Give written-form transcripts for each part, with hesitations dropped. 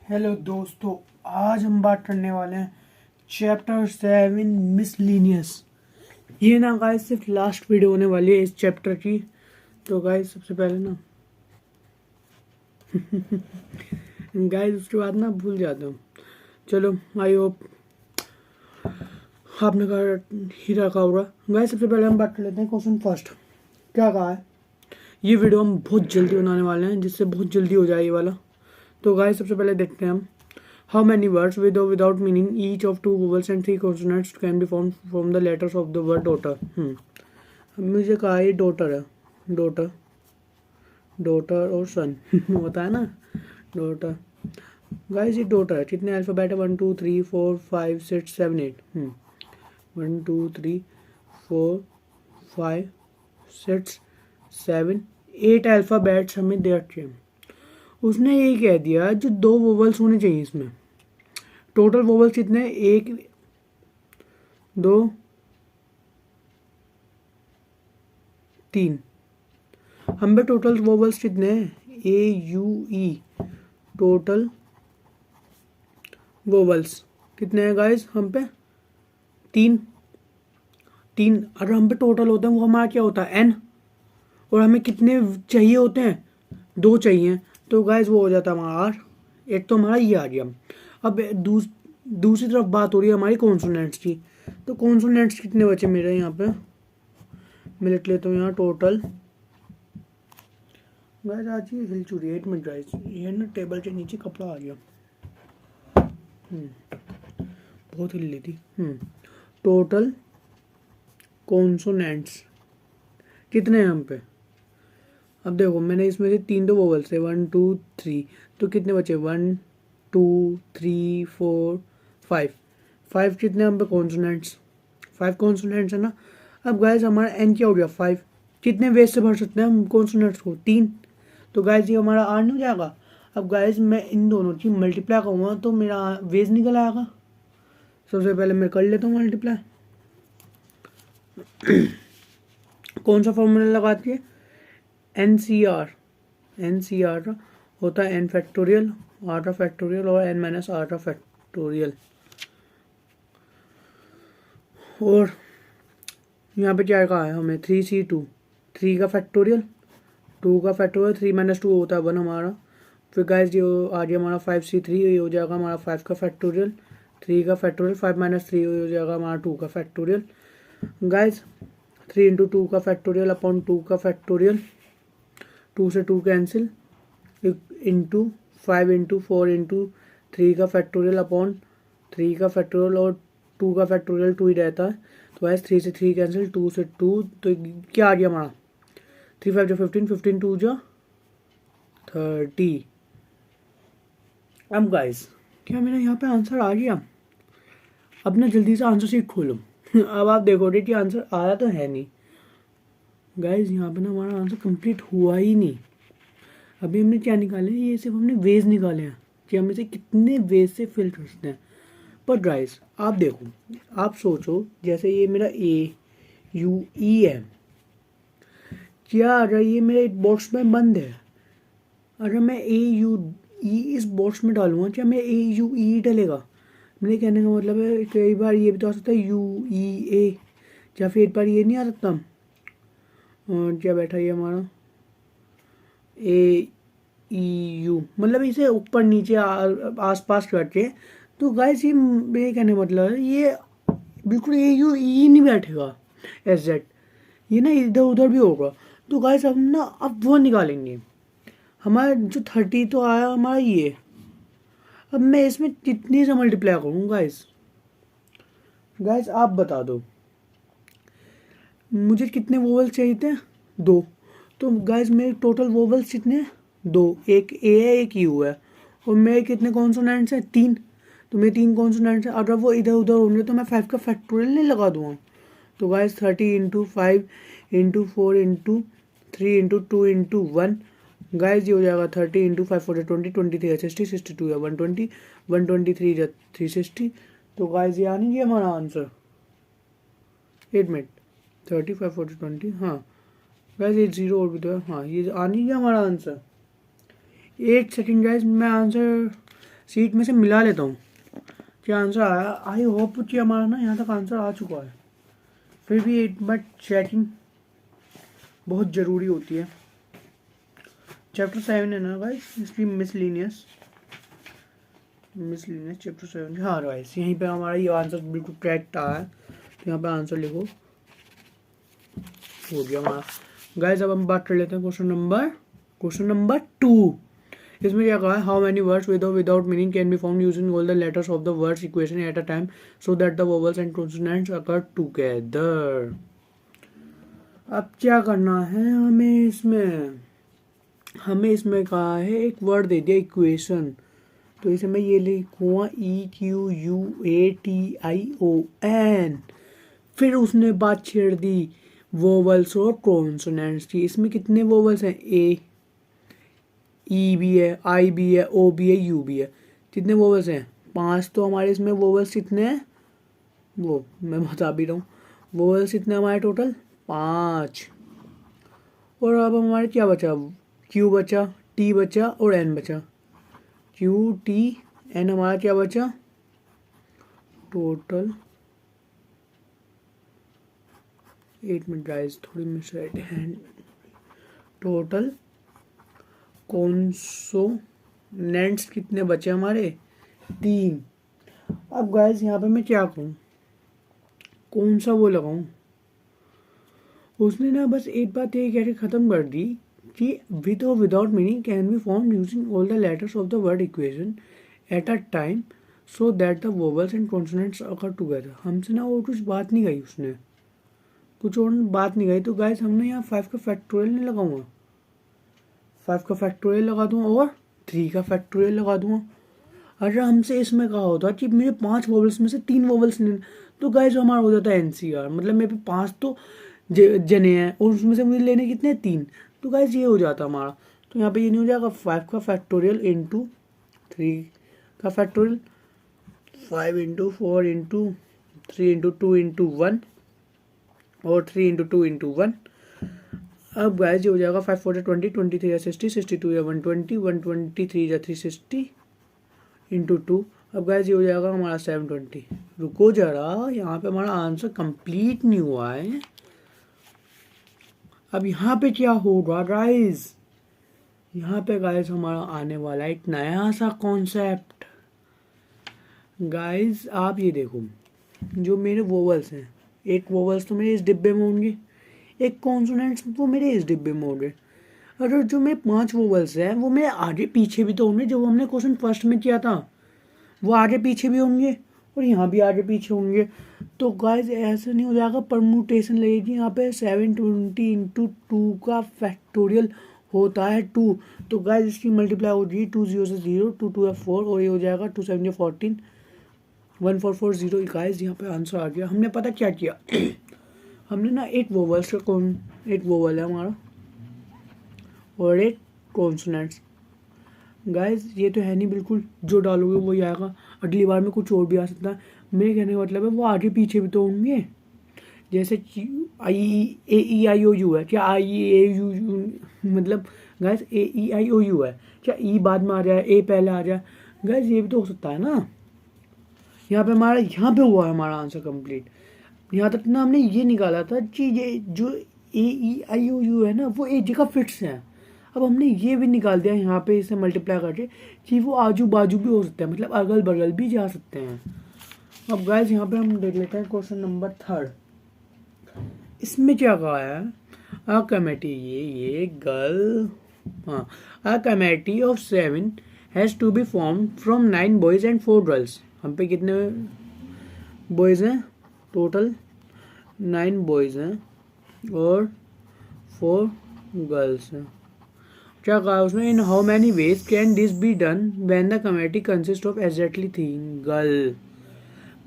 Hello दोस्तों, आज हम बात करने वाले हैं चैप्टर 7 मिसलिनियस। ये ना गाइस सिर्फ लास्ट वीडियो होने वाली है इस चैप्टर की। तो गाइस सबसे पहले ना गाइस उसके बाद ना भूल जाता हूँ। चलो, आई होप आपने कहा ही रखा होगा। गाइस सबसे पहले हम बात कर लेते हैं क्वेश्चन फर्स्ट। क्या कहा है? ये वीडियो हम बहुत जल्दी बनाने वाले हैं, जिससे बहुत जल्दी हो जाए ये वाला। तो गाइस सबसे पहले देखते हैं हम how many words with or without meaning each of two vowels and three consonants can be formed from the letters of the word daughter। मुझे कहा ये डॉटर है, डॉटर डॉटर और सन होता है ना, डॉटर। गाइस ये डॉटर है। कितने अल्फाबेट है? 1 2 3 4 5 6 7 8। 1 2 3 4 5 6 7 8 अल्फाबेट्स हमें दे रखे हैं। उसने ये कह दिया जो दो वोवल्स होने चाहिए इसमें। टोटल वोवल्स कितने? 1 2 3। हम पे टोटल वोवल्स कितने हैं? ए यू ई। टोटल वोवल्स कितने हैं गाइस? हम पे 3। अगर हम पे टोटल होते हैं वो हमारा क्या होता है? एन। और हमें कितने चाहिए होते हैं? 2 चाहिए। तो गाइस वो हो जाता है हमारा आर। एक तो हमारा ये आ गया। अब दूसरी तरफ बात हो रही है हमारी कॉन्सोनेंट्स की। तो कॉन्सोनेंट्स कितने बचे मेरे यहाँ पे? मैं लिख लेता हूँ यहाँ टोटल। गाइस आज ये हिल चुरी है। 1 मिनट गाइस, ये ना टेबल के नीचे कपड़ा आ गया। बहुत हिल ली थी। टोटल कॉन्सोनेंट्स कितने हैं हम पे? अब देखो, मैंने इसमें से 3 तो वोवल्स है, 1 2 3। तो कितने बचे? 1 2 3 4 5। 5 कितने हम पे कॉन्सोनेंट्स? 5 कॉन्सोनेंट्स है ना। अब गाइस हमारा एन क्या हो गया? 5। कितने वेज से भर सकते हैं हम कॉन्सोनेंट्स को? 3। तो गाइस ये हमारा आर नहीं हो जाएगा। अब गाइस मैं इन दोनों की मल्टीप्लाई करूँगा तो मेरा वेज निकल आएगा। सबसे पहले मैं कर लेता हूँ मल्टीप्लाई। कौन सा फॉर्मूला लगाती है? एन सी आर होता है एन फैक्टोरियल, आर का फैक्टोरियल और एन माइनस आर का फैक्टोरियल। और यहाँ पे क्या कहा है हमें? 3C2। 3 का फैक्टोरियल, 2 का फैक्टोरियल, 3 माइनस 2 होता है 1 हमारा। फिर गाइस ये आ गया हमारा 5C3। ये हो जाएगा हमारा 5 का फैक्टोरियल, 3 का फैक्टोरियल, 5 माइनस 3 हो जाएगा हमारा 2 का फैक्टोरियल। गाइस 3 इंटू 2 का फैक्टोरियल अपॉन 2 का फैक्टोरियल। 2 से 2 कैंसिल, इंटू 5 इंटू 4 इंटू 3 का फैक्टोरियल अपॉन 3 का फैक्टोरियल। और 2 का फैक्टोरियल 2 ही रहता है। तो गाइस 3 से 3 कैंसिल, 2 से 2। तो क्या आ गया हमारा? 3 5 जो 15, 15 2 जो 30। अब गाइस क्या मेरा यहाँ पे आंसर आ गया? अब ना जल्दी से आंसर शीट खोलो। अब आप देखोगे कि आंसर आया तो है नहीं। गाइस यहाँ पे ना हमारा आंसर कंप्लीट हुआ ही नहीं। अभी हमने क्या निकाले? ये सिर्फ हमने वेज निकाले हैं कि हम इसे कितने वेज से फिल कर सकते हैं। पर गाइस आप देखो, आप सोचो जैसे ये मेरा ए यू ई है। क्या अगर ये मेरे बॉक्स में बंद है, अगर मैं ए यू ई इस बॉक्स में डालूंगा, क्या मैं ए यू ई डलेगा? मेरे कहने का मतलब है कई बार ये भी तो आ सकता है यू ई ए, या फिर एक बार ये नहीं आ सकता। और क्या बैठा ये हमारा ए ई यू, मतलब इसे ऊपर नीचे आस पास करके। तो गाइस ये मेरे कहने का मतलब है ये बिल्कुल ए यू ई नहीं बैठेगा एग्जैक्ट, ये ना इधर उधर भी होगा। तो गाइस हम ना अब वो निकालेंगे। हमारा जो 30 तो आया हमारा ये। अब मैं इसमें कितनी से मल्टीप्लाई करूँ गाइस? गाइस आप बता दो मुझे कितने वोवल्स चाहिए थे? 2। तो गाइस मेरे टोटल वोवल्स कितने हैं? 2। एक ए है, एक यू है। और मेरे कितने कॉन्सोनेंट्स हैं? 3। तो मेरे 3 कॉन्सोनेंट्स हैं। अगर वो इधर उधर होंगे तो मैं 5 का फैक्टोरियल नहीं लगा दूंगा। तो guys 30 into 5 into 4 into 3 into 2 into 1। Guys ये हो जाएगा 30 इंटू 5 4 20 23 60 62 या 120 123 या 360। तो गाइस ये आनी चाहिए हमारा आंसर। 8 मिनट 35 40 20। हाँ गाइस ये 0 और भी तो है। हाँ ये आनी चाहिए हमारा आंसर। 8 सेकेंड गाइस, मैं आंसर सीट में से मिला लेता हूँ क्या आंसर आया। आई होप कि हमारा ना यहाँ तक आंसर आ चुका है। फिर भी एक बार चेकिंग बहुत ज़रूरी होती है। चैप्टर 7 है ना गाइस, इसलिए मिसलिनियस चैप्टर 7। हाँ गाइस, यहीं पे हमारा ये आंसर बिल्कुल करेक्ट आया है, तो यहाँ पे आंसर लिखो। हो गया हमारा गाइस। अब हम बात कर लेते हैं क्वेश्चन नंबर 2। इसमें क्या कहा है, हाउ मेनी वर्ड्स विद और without meaning can be formed using all the letters of the words equation at a time so that the vowels and consonants occur together. अब क्या करना है हमें इसमें कहा है एक वर्ड दे दिया इक्वेशन, तो इसे मैं ये लिखूँगा EQUATION। फिर उसने बात छेड़ दी वोवल्स और कॉन्सोनेंट्स की। इसमें कितने वोवल्स हैं, ए ई भी है, आई भी है, ओ भी है, यू भी है। कितने वोवल्स हैं, 5। तो हमारे इसमें वोवल्स कितने हैं, वो मैं बता भी रहा हूँ। वोवल्स कितने हमारे टोटल 5। और अब हमारे क्या बचा, क्यू बचा, टी बचा और एन बचा। क्यू टी एन हमारा क्या बचा, टोटल 8 मिनट गाइस, थोड़ी मिसराइट है। टोटल कॉन्सोनेंट्स कितने बचे हमारे, 3। अब गाइस यहाँ पे मैं क्या कहूँ, कौन सा वो लगाऊं। उसने ना बस एक बात ये कह के ख़त्म कर दी कि विद और without meaning can be form using all the letters of the word equation at a time so that the vowels and consonants occur together. हमसे ना और कुछ बात नहीं कही उसने, कुछ और बात नहीं कही। तो गाइस हमने यहाँ 5 का फैक्टोरियल नहीं लगाऊंगा, 5 का फैक्टोरियल लगा दूंगा और 3 का फैक्टोरियल लगा दूंगा। अगर हमसे इसमें कहा होता कि मुझे 5 वोवल्स में से 3 वोवल्स लेने, तो गाइस हमारा हो जाता है NCR। मतलब मेरे पे 5 तो जने हैं और उसमें से मुझे लेने कितने, 3। तो गाइस ये हो जाता हमारा। तो यहाँ पे ये नहीं हो जाएगा 5 का फैक्टोरियल इंटू 3 का factorial, 5 into 4 into 3 into 2 into 1 और 3 इंटू 2 इंटू 1। अब गाइस ये हो जाएगा 5 4 20, 23 या 60, 62 या 120, 123 या 360 इंटू 2। अब गाइस ये हो जाएगा हमारा 720। रुको जरा, यहाँ पे हमारा आंसर कंप्लीट नहीं हुआ है। अब यहाँ पे क्या होगा गाइस, यहाँ पे गाइस हमारा आने वाला एक नया सा कॉन्सेप्ट। गाइस आप ये देखो, जो मेरे वोवल्स हैं, एक वोवल्स तो मेरे इस डिब्बे में होंगे, एक कॉन्सोनेंट्स वो मेरे इस डिब्बे में होंगे। अगर जो मेरे 5 वोवल्स हैं वो मेरे आगे पीछे भी तो होंगे, जो हमने क्वेश्चन फर्स्ट में किया था वो आगे पीछे भी होंगे और यहाँ भी आगे पीछे होंगे। तो गाइस ऐसा नहीं हो जाएगा, परम्यूटेशन लगेगी। यहाँ पे 720 इंटू 2 का फैक्टोरियल होता है 2। तो गाइस इसकी मल्टीप्लाई हो जाएगी 2 0 से 0, 2 2 है 4 और ये हो जाएगा 2 7 14, 1440। गाइस यहाँ पे आंसर आ गया। हमने पता क्या किया हमने ना एक वोवल्स का एक वोवल है हमारा और एक कॉन्सोनेंट्स। गाइस ये तो है नहीं बिल्कुल, जो डालोगे वही आएगा। अगली बार में कुछ और भी आ सकता है। मेरे कहने का मतलब है वो आगे पीछे भी तो होंगे। जैसे AEIOU है, क्या IEAU मतलब गाइस AEIOU है, क्या E बाद में आ जाए, A पहले आ जाए। गाइस ये भी तो हो सकता है ना। यहाँ पे हुआ है हमारा आंसर कंप्लीट। यहाँ तक ना हमने ये निकाला था कि ये जो AEIOU है ना वो एक जगह फिक्स है। अब हमने ये भी निकाल दिया यहाँ पे इसे मल्टीप्लाई करके कि वो आजू बाजू भी हो सकते हैं, मतलब अगल बगल भी जा सकते हैं। अब गाइस यहाँ पे हम देख लेते हैं क्वेश्चन नंबर 3। इसमें क्या कहा है, अ कमेटी ये girl a committee of 7 has to be form from 9 boys and 4 girls. हम पे कितने बॉयज़ हैं, टोटल 9 बॉयज़ हैं और 4 गर्ल्स हैं। क्या कहा उसने, in how many ways can this be done when the committee consist of exactly 3 girl.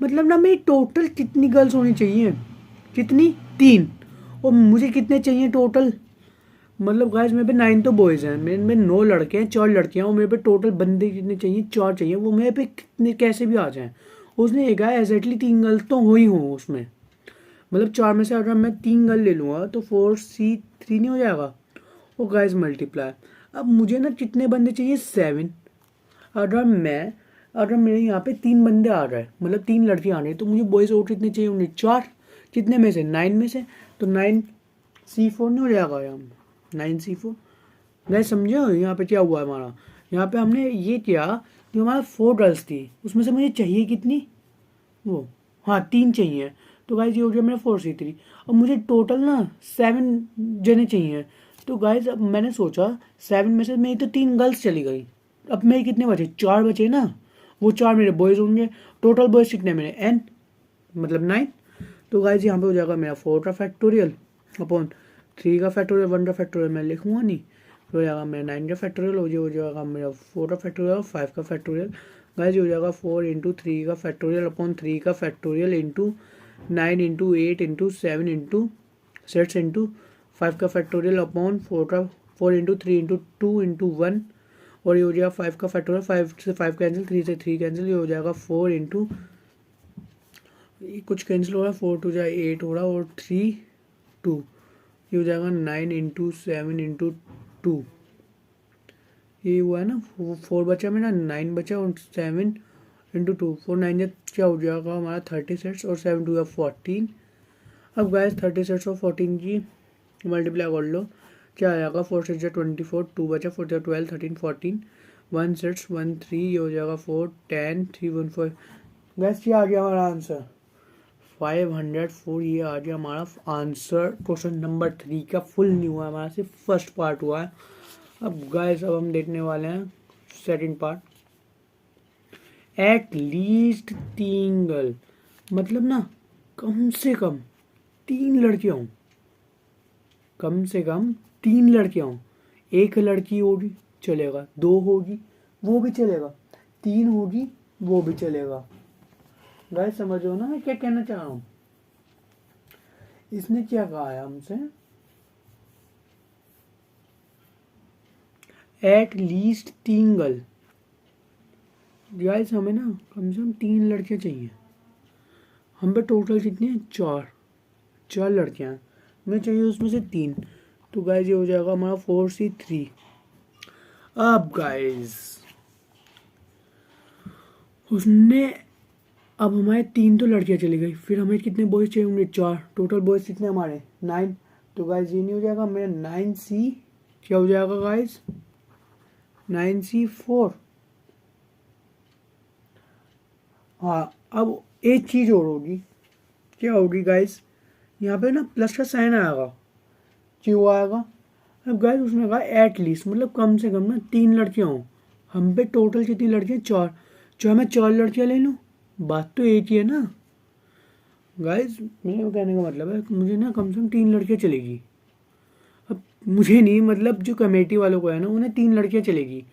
मतलब ना मेरी टोटल कितनी गर्ल्स होनी चाहिए, कितनी, 3। और मुझे कितने चाहिए टोटल, मतलब गाइस मेरे पे 9 तो बॉयज़ हैं, मेरे में 9 लड़के हैं 4 लड़कियां, और मेरे पे टोटल बंदे कितने चाहिए, 4 चाहिए। वो मेरे पे कितने कैसे भी आ जाएं। उसने एक है एग्जैक्टली 3 गर्ल्स तो हो ही हो उसमें, मतलब 4 में से अगर मैं 3 गर्ल ले लूँगा तो 4C3 नहीं हो जाएगा। वो गाइस मल्टीप्लाई। अब मुझे ना कितने बंदे चाहिए, 7। अगर मैं अगर मेरे यहाँ पे 3 बंदे आ रहे हैं, मतलब 3 लड़कियाँ आ रही हैं, तो मुझे बॉयज़ और कितने चाहिए होंगे? 4। कितने में से? 9 में से। तो 9C4 नहीं हो जाएगा यहाँ 9C4? नहीं समझे यहाँ पे क्या हुआ हमारा? यहाँ पे हमने ये किया, जो हमारा 4 गर्ल्स थी उसमें से मुझे चाहिए कितनी? वो, हाँ 3 चाहिए। तो गाइज ये हो गया मेरा 4C3। और मुझे टोटल ना 7 जने चाहिए। तो गाइज अब मैंने सोचा 7 में से मेरी तो 3 गर्ल्स चली गई, अब मेरे कितने बचे? 4 बचे ना। वो 4 मेरे बॉयज़ होंगे। टोटल बॉयज़ कितने मेरे? n, मतलब 9। तो गाइज यहाँ पे हो जाएगा मेरा 4 का फैक्टोरियल अपॉन 3 का फैक्टोरियल। 1 का फैक्टोरियल मैं लिखूंगा नहीं। तो हो जाएगा मेरा 9 का फैक्टोरियल, हो जाएगा मेरा 4 का फैक्टोरियल और 5 का फैक्टोरियल। गाइज हो जाएगा 4 इंटू 3 का फैक्टोरियल अपॉन 3 का factorial into 9 into 8 into 7 into 6 into 5 का factorial upon 4 into 3 into 2 into 1। और ये हो जाएगा 5 का फैक्टोरियल। 5 से 5 कैंसिल, 3 से 3 कैंसिल। ये हो जाएगा 4 इंटू, कुछ कैंसिल हो रहा है, 4 टू जाए 8 हो रहा है और 3 2। ये हो जाएगा 9 इंटू 7 इंटू 2। ये हुआ है ना, 4 बचा मेरा, 9 बचा और 7 इंटू 2। 4 9 जा क्या हो जाएगा हमारा 36 और 7 2 14। अब गाइस 36 और 14 की मल्टीप्लाई कर लो, क्या आ जाएगा? 4 6 जा 24, 2 बचा, 4 जा 12 13 14, 1 6 1 3। ये हो जाएगा 4 10 3 1 4। गैस ये आ गया हमारा आंसर 504। ये आ गया हमारा आंसर क्वेश्चन नंबर 3 का। फुल नहीं हुआ हमारा, सिर्फ फर्स्ट पार्ट हुआ है। अब गाइस अब हम देखने वाले हैं second part. At least 3 girl, मतलब ना कम से कम 3 लड़कियां हों, कम से कम 3 लड़कियां हों। एक लड़की होगी चलेगा, 2 होगी वो भी चलेगा, 3 होगी वो भी चलेगा। गाइस समझो ना मैं क्या कहना चाह रहा हूँ। इसने क्या कहा है हमसे? At least 3 girl. गाइस हमें ना कम से कम 3 लड़कियां चाहिए। हम पे टोटल कितनी है? 4 लड़कियां हैं, हमें चाहिए उसमें से 3। तो गाइस ये हो जाएगा हमारा 4C3। अब गाइस उसने, अब हमारे 3 तो लड़कियां चली गई, फिर हमें कितने बॉयज चाहिए होंगे? 4। टोटल बॉयज कितने हमारे? 9। तो गाइस ये नहीं हो जाएगा मेरा 9C, क्या हो जाएगा गाइस? 9C4। हाँ अब एक चीज़ और होगी, क्या होगी गाइस? यहाँ पे ना प्लस का साइन आएगा, क्यों आएगा? अब गाइस उसने कहा एट लीस्ट, मतलब कम से कम ना 3 लड़कियाँ हों। हम पे टोटल कितनी लड़कियाँ? 4। चाहे मैं 4 लड़कियाँ ले लूँ, बात तो एक ही है ना। गाइस मेरे कहने का मतलब है मुझे ना कम से कम 3 लड़कियाँ चलेगी। अब मुझे नहीं, मतलब जो कमेटी वालों को है ना उन्हें 3 लड़कियाँ चलेगी।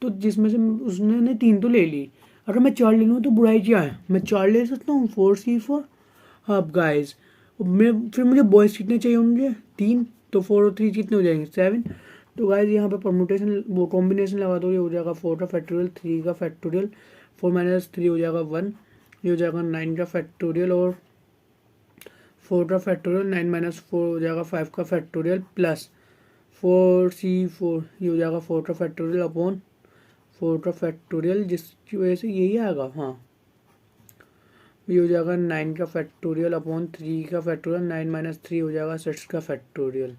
तो जिसमें से उसने 3 तो ले ली, अगर मैं 4 ले लूँ तो बुराई क्या है? मैं 4 ले सकता हूँ, 4C4। अब गाइस मैं फिर मुझे बॉयज़ कितने चाहिए होंगे? 3। तो 4 और 3 कितने हो जाएंगे? 7। तो गाइस यहाँ पे परमुटेशन वो कॉम्बिनेशन लगा दो, ये हो जाएगा 4 का फैक्टोरियल 3 का फैक्टोरियल, 4 माइनस 3 हो जाएगा 1। ये हो जाएगा 9 का फैक्टोरियल और 4 का फैक्टोरियल, 9 माइनस 4 हो जाएगा 5 का फैक्टोरियल प्लस 4C4। ये हो जाएगा 4 का फैक्टोरियल अपॉन 4 का फैक्टोरियल, जिसकी वजह से यही आएगा। हाँ ये हो जाएगा 9 का फैक्टोरियल अपॉन 3 का फैक्टोरियल, 9 माइनस 3 हो जाएगा 6 का फैक्टोरियल।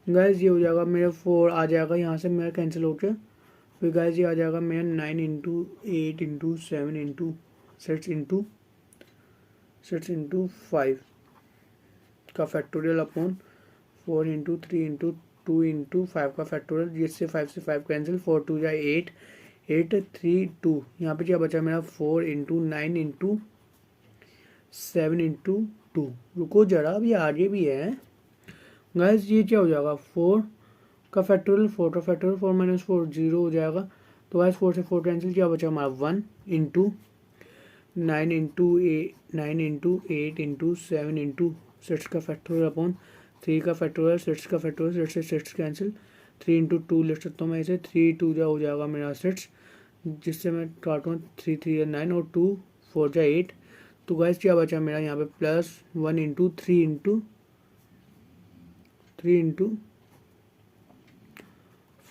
गाइस ये हो जाएगा मेरा 4 आ जाएगा यहाँ से मेरा कैंसिल होके। फिर गाइस ये आ जाएगा मेरा 9 इंटू 8 इंटू 7 इंटू 6 इंटू 5 का factorial upon 4 into 3 into 2 into 5 का फैक्टोरियल, जिससे 5 से 5 कैंसिल, 4 2 जाए 8 8 3 2। यहाँ पे क्या बचा मेरा? 4 इंटू 9 इंटू 7 इंटू 2। रुको जरा, अभी आगे भी है गाइस। ये क्या हो जाएगा? 4 का फैक्टोरियल, 4 का फैक्टोरियल, 4 माइनस 4 0 हो जाएगा। तो गाइस 4 से 4 कैंसिल, क्या बचा हमारा? 1 इंटू 9 इंटू 8 इंटू 7 इंटू 6 का फैक्टोरियल अपॉन 3 का फैक्टोरियल, 6 का फैक्टोरियल, 6 से 6 कैंसिल, 3 इंटू 2 लिख सकता हूँ मैं इसे, 3 2 जा हो जाएगा मेरा 6, जिससे मैं काटूँ 3 3 9 और 2 4 जा 8। तो गाइस क्या बचा मेरा यहाँ पे? Plus 1 into 3 into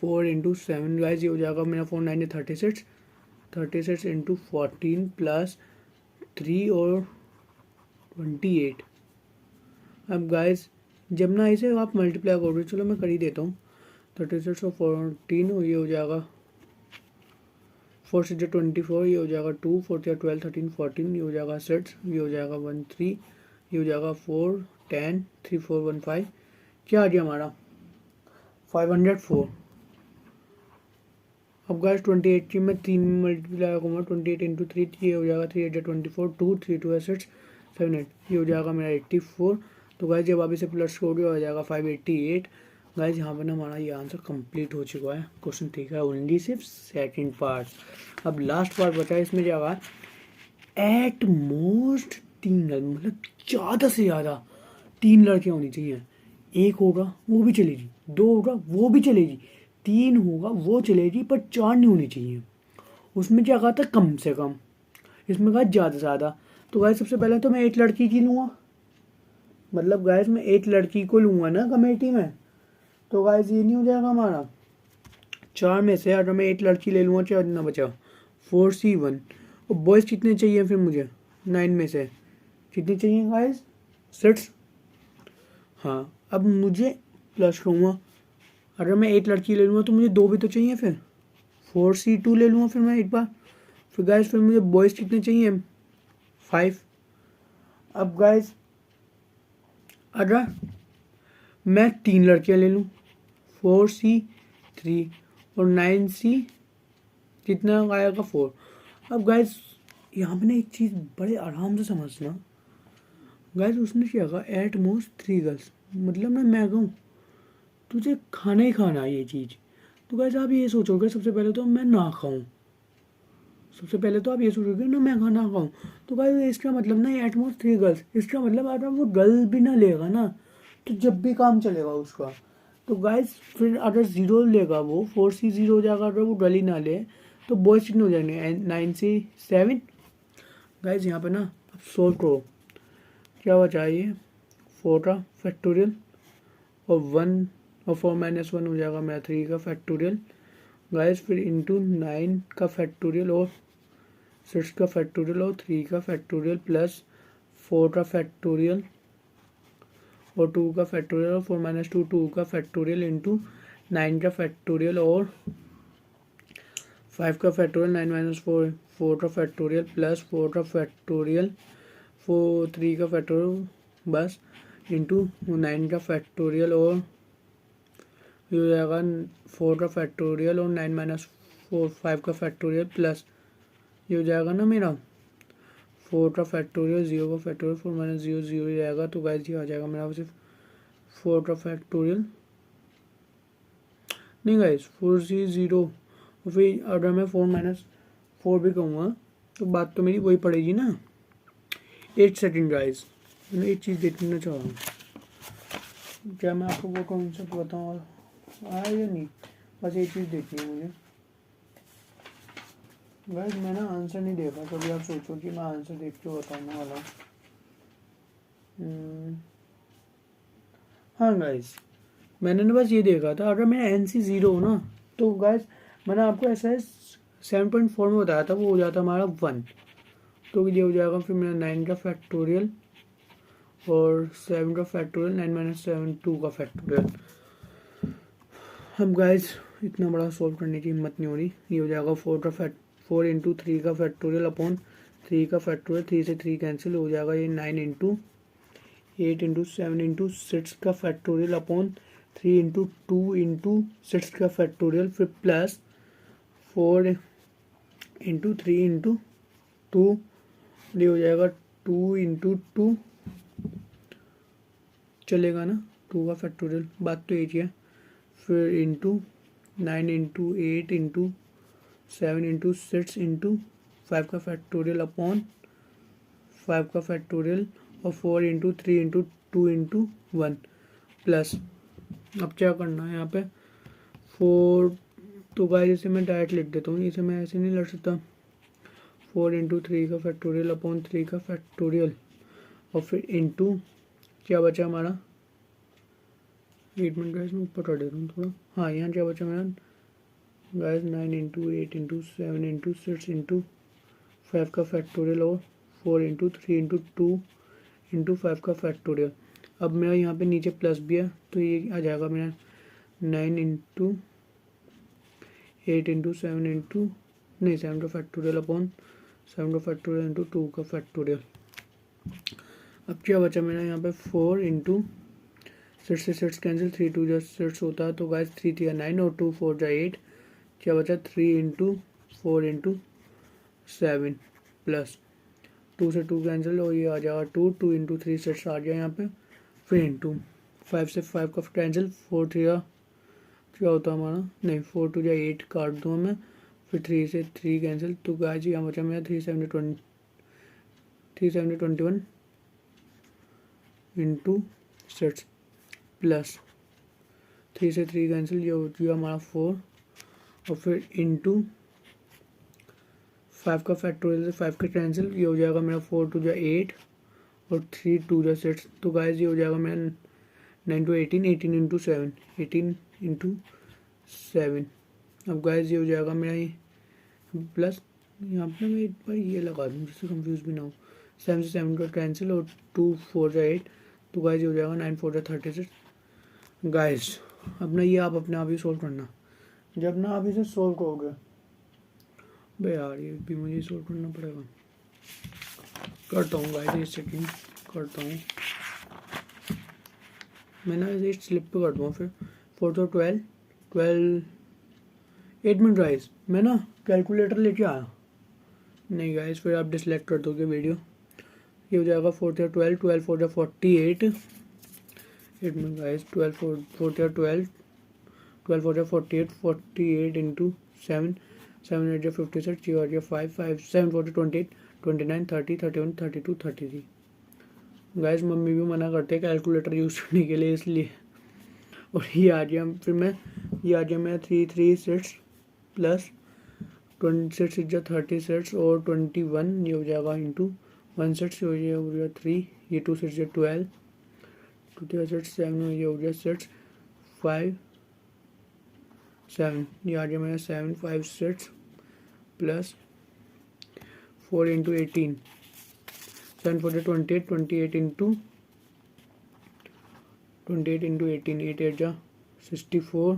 4 into 7। Guys ये हो जाएगा मेरा 4 9 36 36 इंटू 14 प्लस 3 और 28। अब गाइस जब ना इसे आप मल्टीप्लाई करोगे, चलो मैं कर ही देता हूँ। 36 और 14 और ये हो जाएगा 4 से 24, ये हो जाएगा 2, 4 से 12, 13, 14, ये हो जाएगा 6, ये हो जाएगा 1, 3, ये हो जाएगा 4, 10, 3, 4, 1, 5। क्या आ गया हमारा 504। अब गाइस 28 की मैं 3 मल्टीप्लाई करूँगा, 28 इंटू 3, ये हो जाएगा 3 8 24, 2 3 2 6 7 8, ये हो जाएगा मेरा 84। तो गाइस जब आप इसे प्लस करोगे हो जाएगा 588। गाइस यहाँ पे ना हमारा ये आंसर कंप्लीट हो चुका है। क्वेश्चन ठीक है, ओनली सिर्फ सेकंड पार्ट। अब लास्ट पार्ट बचा है, इसमें जाएगा एट मोस्ट 3, मतलब ज़्यादा से ज़्यादा 3 लड़कियाँ होनी चाहिए। 1 होगा वो भी चलेगी, 2 होगा वो भी चलेगी, 3 होगा वो चलेगी, पर 4 नहीं होनी चाहिए। उसमें क्या कहा था कम से कम, इसमें कहा ज़्यादा से ज़्यादा। तो गाइस सबसे पहले तो मैं 8 लड़की की लूँगा, मतलब गाइस मैं 8 लड़की को लूँगा ना कमेटी में। तो गाइस ये नहीं हो जाएगा हमारा 4 में से, अगर मैं 8 लड़की ले लूँगा, 4 ना बचा 4C1। और बॉयज़ कितने चाहिए फिर मुझे 9 में से कितने चाहिए गाइस 6। हाँ अब मुझे प्लस करूँगा, अगर मैं 8 लड़की ले लूँगा तो मुझे 2 भी तो चाहिए, फिर 4C2 ले लूँगा फिर मैं एक बार। फिर गाइस फिर मुझे बॉयज़ कितने चाहिए 5। अब गाइस अगर मैं 3 लड़कियाँ ले लूँ 4C3 और 9C कितना आएगा 4। अब गाइस यहाँ पे ना एक चीज़ बड़े आराम से समझना गाइस, उसने क्या कहा एट मोस्ट 3 गर्ल्स, मतलब ना मैं कहूँ तुझे खाना ही खाना है ये चीज़। तो गाइस आप ये सोचोगे सबसे पहले तो मैं ना खाऊं, सबसे पहले तो आप ये सोचोगे ना मैं खाना खाऊं। तो गाइस इसका मतलब ना एट मोस्ट 3 गर्ल्स, इसका मतलब अगर वो गर्ल भी ना लेगा ना तो जब भी काम चलेगा उसका। तो गाइस फिर अगर 0 लेगा वो 4C0 हो जाएगा, अगर वो गर्ल ही ना ले तो बॉयज कितने हो जाएंगे 9C7। गाइस यहाँ पे ना अब सोल्व करो, क्या बचा ये 4 का फैक्टोरियल और 1 और 4 - 1 हो जाएगा मेरा 3 का फैक्टोरियल। गाइस फिर इंटू 9 का फैक्टोरियल और 6 का फैक्टोरियल और 3 का फैक्टोरियल प्लस 4 का फैक्टोरियल और 2 का फैक्टोरियल और 4 - 2 2 का फैक्टोरियल इंटू 9 का फैक्टोरियल और 5 का फैक्टोरियल 9 - 4 4 का फैक्टोरियल प्लस 4 का फैक्टोरियल 3 का फैक्टोरियल बस इंटू 9 का फैक्टोरियल और ये हो जाएगा 4 का फैक्टोरियल और 9 - 4 5 का फैक्टोरियल प्लस ये हो जाएगा ना मेरा 4 का फैक्टोरियल 0 का फैक्टोरियल 4 - 0 0 ही रहेगा। तो गाइस ये आ जाएगा मेरा सिर्फ 4 का फैक्टोरियल, नहीं गाइस 4C0। और फिर अगर मैं 4 - 4 भी कहूँगा तो बात तो मेरी वही पड़ेगी ना। 8 सेकेंड गाइस, मैं एक चीज़ देखना चाह रहा हूँ, क्या मैं आपको वो कॉन्सेप्ट बताऊँ आया या नहीं, बस एक चीज़ देखनी है मुझे। गाइस मैं ना आंसर नहीं देखा, कभी आप सोचो कि मैं आंसर देख के बताने वाला हूँ। हाँ गाइस मैंने ना बस ये देखा था, अगर मेरा NC0 हो ना तो गाइस मैंने आपको ऐसा 7.4 में बताया था, वो हो जाता हमारा 1। तो ये हो जाएगा फिर मेरा 9 का फैक्टोरियल और 7 का फैक्टोरियल 9 - 7 2 का फैक्टोरियल। अब गाइस इतना बड़ा सॉल्व करने की हिम्मत नहीं हो रही। ये हो जाएगा 4 इंटू 3 का फैक्टोरियल अपॉन 3 का फैक्टोरियल, 3 से 3 कैंसिल हो जाएगा, ये 9 इंटू 8 इंटू 7 इंटू 6 का फैक्टोरियल अपॉन 3 इंटू 2 इंटू 6 का फैक्टोरियल, फिर प्लस 4 इंटू 3 इंटू 2, ये हो जाएगा 2 इंटू 2 चलेगा ना 2 का फैक्टोरियल, बात तो एक ही है। फिर into 9 into 8 into 7 into 6 into 5 का फैक्टोरियल अपॉन 5 का फैक्टोरियल और 4 इंटू 3 इंटू 2 इंटू 1 प्लस, अब क्या करना है यहाँ पे 4। तो गाइस इसे मैं डायरेक्ट लिख देता हूँ, इसे मैं ऐसे नहीं लिख सकता। 4 इंटू 3 का फैक्टोरियल अपॉन 3 का फैक्टोरियल और फिर इंटू क्या बचा हमारा 8 मिनट गाइस मैं ऊपर कर देता हूँ थोड़ा। हाँ यहाँ क्या बचा मेरा guys 9 into 8 into 7 into 6 into 5 का फैक्टोरियल और 4 इंटू 3 इंटू 2 इंटू 5 का फैक्टोरियल। अब मेरा यहाँ पे नीचे प्लस भी है तो ये आ जाएगा मेरा 9 इंटू 8 इंटू 7 इंटू नहीं 7 का फैक्टोरियल अपॉन 7 का फैक्टोरियल इंटू 2 का फैक्टोरियल। अब क्या बचा मेरा यहाँ पे 4 इंटू 6 से 6 कैंसिल 3 2 जा 6 होता है तो गाइस 3 3 9 और 2 4 जा 8। क्या बचा 3 इंटू 4 इंटू 7 प्लस 2 से 2 कैंसिल और ये आ जाएगा 2 2 इंटू 3 6 आ गया यहाँ पे। फिर इंटू 5 से 5 का कैंसिल 4 3 क्या होता है हमारा नहीं 4 2 जा 8 काट दूँ मैं। फिर 3 से 3 कैंसिल तो गाइस यहाँ बचा मेरा 3 7 21 इंटू 6 प्लस 3 से 3 कैंसिल ये हो गया हमारा 4 और फिर इंटू 5 का फैक्टोरियल से 5 का कैंसिल ये हो जाएगा मेरा 4 2 जा 8 और 3 2 जा 6 तो गाइस ये हो जाएगा मेरा 9 to 18 18 इंटू 7 18 इंटू 7। अब गाइस ये हो जाएगा मेरा ये प्लस यहाँ पे मैं एक बार ये लगा दूँ जिससे कंफ्यूज भी ना हो 7 से 7 का कैंसिल और 2 4 जा 8 तो गाइस ये हो जाएगा 9 4 जा 36। गाइस अब ना ये आप अपने आप ही सोल्व करना। जब ना आप इसे सोल्व करोगे भाई यार ये भी मुझे सोल्व करना पड़ेगा। करता हूँ गाइस एक सेकेंड करता हूँ मैं ना इसे स्लिप पे कर दूँगा फिर 4 तो 12 8 मिनट गाइस मैं ना कैलकुलेटर लेके आया नहीं गाइस फिर आप डिसलेक्ट कर दोगे वीडियो। ये हो जाएगा 4 12 12 4 48 8 minute guys 12 4 12 12 4 48 48 into 7 7 8 56 3 5 5 7 4 28 29 30 31 32 33। Guys mummy भी मना करते हैं कैलकुलेटर यूज़ करने के लिए इसलिए। और ये आ गया फिर मैं ये आ गया मेरा 3 3 6 प्लस 26 जा 36 और 21 ये हो जाएगा इंटू 1 6 हो गया 3 ये 2 6 जा 12 2 6 7 ये हो गया 6 5 7 ये आ गया मेरा 7 5 6 प्लस 4 इंटू 18 7 4 28 28 इंटू 28 इंटू 18 8 8 जा 64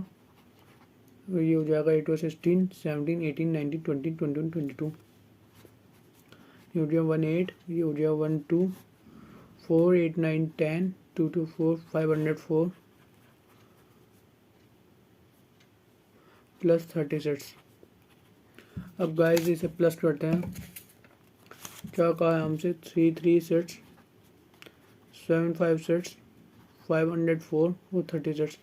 ये हो जाएगा 8 और 16 17 18 19 20 21 22 ये हो गया 18 ये हो गया 1 2 4 8 9 10 2 2 4 504 प्लस 36। अब गाइस इसे प्लस करते हैं। क्या कहा है हमसे 3 3 6 7 5 6 504 और 36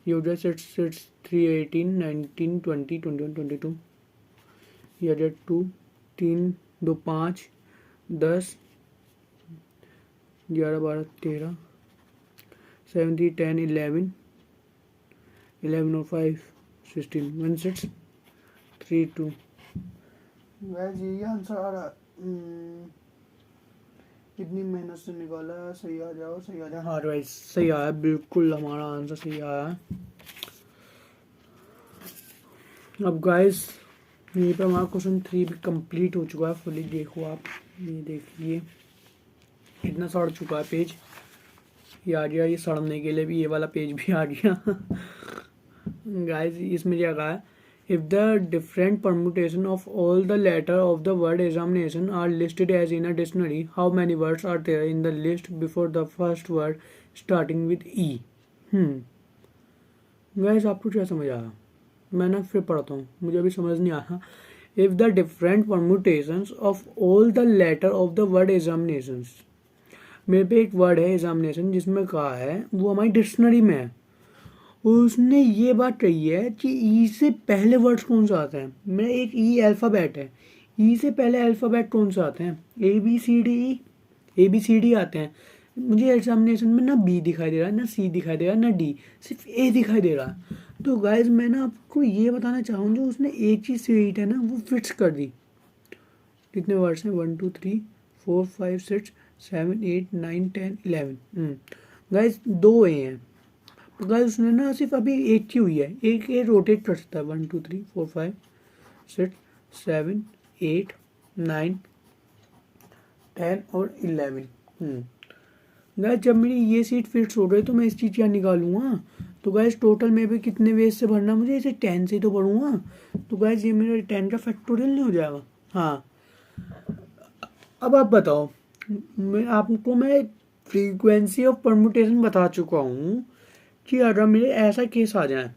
ये हो गया 6 6 3 18 19 20 21 22 ये हो गया 2 3 2 5 10 11 12 13 7 3 10 11 11 और 5 16 1 6 3 2। वैसे यही आंसर आ रहा इतनी मेहनत से निकाला है सही आ जाओ सही आ जाए। हाँ गाइस सही आया बिल्कुल हमारा आंसर सही आया है। अब गाइस यहीं पे हमारा क्वेश्चन 3 भी कंप्लीट हो चुका है फुली। देखो आप ये देखिए इतना सड़ चुका है पेज ये आ गया। ये सड़ने के लिए भी ये वाला पेज भी आ गया। गाइस इसमें क्या कहा है if the different permutation of all the letter of the word examination are listed as in a dictionary how many words are there in the list before the first word starting with E। Guys आपको क्या समझ आया मैं ना फिर पढ़ता हूँ मुझे अभी समझ नहीं आया। if the different permutations of all the letter of the word examinations मेरे पे एक वर्ड है एग्जामिनेशन जिसमें कहा है वो हमारी डिक्शनरी में है। उसने ये बात कही है कि ई से पहले वर्ड्स कौन सा आता है। मेरा एक ई अल्फ़ाबेट है ई से पहले अल्फ़ाबेट कौन सा आते हैं ए बी सी डी आते हैं। मुझे एग्जामिनेशन में ना बी दिखाई दे रहा है ना सी दिखाई दे रहा है ना डी सिर्फ ए दिखाई दे रहा है। तो गाइज मैं ना आपको ये बताना चाहूँ जो उसने एक चीज़ सीट है ना वो फिक्स कर दी। कितने वर्ड्स हैं 1 2 3 4 5 6 7 8 9 10 11 गाइज 2 ए हैं तो गाइस उसने ना सिर्फ अभी एक की हुई है, एक ये रोटेट कर सकता है 1 2 3 4 5 6 7 8 9 10 और 11। गाइस जब मेरी ये सीट फिक्स हो गई तो मैं इस चीज़ क्या निकालूंगा, तो गाइस टोटल में भी कितने वेज से भरना मुझे, इसे 10 से तो भरूंगा। तो गाइस ये मेरा 10 का फैक्टोरियल नहीं हो जाएगा। हाँ अब आप बताओ, मैं फ्रीक्वेंसी ऑफ परमुटेशन बता चुका हूँ कि अगर मेरे ऐसा केस आ जाए